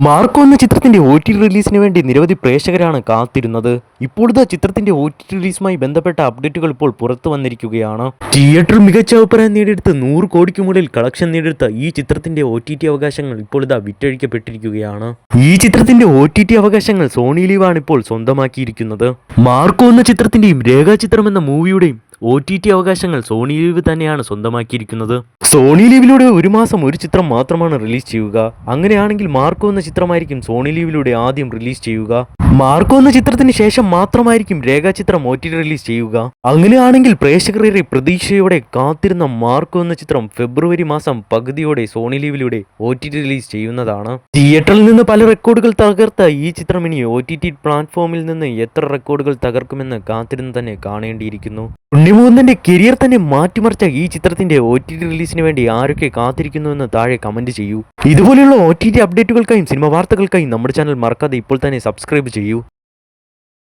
Marco എന്ന ചിത്രത്തിന്റെ OTT റിലീസിന് വേണ്ടി നിരവധി പ്രേക്ഷകരാണ് കാത്തിരുന്നത്. ഇപ്പോഴത്തെ ചിത്രത്തിന്റെ OTT റിലീസുമായി ബന്ധപ്പെട്ട അപ്ഡേറ്റുകൾ ഇപ്പോൾ പുറത്തു വന്നിരിക്കുകയാണ്. തിയേറ്ററിൽ മികച്ച അഭിപ്രായം നേടിയെടുത്ത് 100 കോടിക്ക് മുകളിൽ കളക്ഷൻ നേടിയെടുത്ത ഈ ചിത്രത്തിന്റെ OTT അവകാശങ്ങൾ ഇപ്പോൾ വിറ്റഴിക്കപ്പെട്ടിരിക്കുകയാണ്. ഈ ചിത്രത്തിന്റെ OTT അവകാശങ്ങൾ സോണി ലീവ് ആണ് ഇപ്പോൾ സ്വന്തമാക്കിയിരിക്കുന്നത്. മാർക്കോ എന്ന ചിത്രത്തിന്റെയും രേഖാചിത്രം എന്ന മൂവിയുടെയും OTT അവകാശങ്ങൾ സോണി ലീവ് തന്നെയാണ് സ്വന്തമാക്കിയിരിക്കുന്നത്. സോണി ലീവിലൂടെ ഒരു മാസം ഒരു ചിത്രം മാത്രമാണ് റിലീസ് ചെയ്യുക. അങ്ങനെയാണെങ്കിൽ മാർക്കോ എന്ന ചിത്രമായിരിക്കും സോണി ലീവിലൂടെ ആദ്യം റിലീസ് ചെയ്യുക. മാർക്കോ എന്ന ചിത്രത്തിന് ശേഷം മാത്രമായിരിക്കും രേഖാചിത്രം OTT റിലീസ് ചെയ്യുക. അങ്ങനെയാണെങ്കിൽ പ്രേക്ഷകരെ പ്രതീക്ഷയോടെ കാത്തിരുന്ന മാർക്കോ എന്ന ചിത്രം ഫെബ്രുവരി മാസം പകുതിയോടെ സോണി ലീവിലൂടെ OTT റിലീസ് ചെയ്യുന്നതാണ്. തിയേറ്ററിൽ നിന്ന് പല റെക്കോർഡുകൾ തകർത്ത ഈ ചിത്രം ഇനി OTT പ്ലാറ്റ്ഫോമിൽ നിന്ന് എത്ര റെക്കോർഡുകൾ തകർക്കുമെന്ന് കാത്തിരുന്ന് തന്നെ കാണേണ്ടിയിരിക്കുന്നു. ഉണ്ണിമുകുന്ദന്റെ കരിയർ തന്നെ മാറ്റിമറിച്ച ഈ ചിത്രത്തിന്റെ OTT റിലീസിന് വേണ്ടി ആരൊക്കെ കാത്തിരിക്കുന്നുവെന്ന് താഴെ കമന്റ് ചെയ്യൂ. ഇതുപോലെയുള്ള OTT അപ്ഡേറ്റുകൾക്കായും സിനിമ വാർത്തകൾക്കായും നമ്മുടെ ചാനൽ മറക്കാതെ ഇപ്പോൾ തന്നെ സബ്സ്ക്രൈബ് ചെയ്യൂ.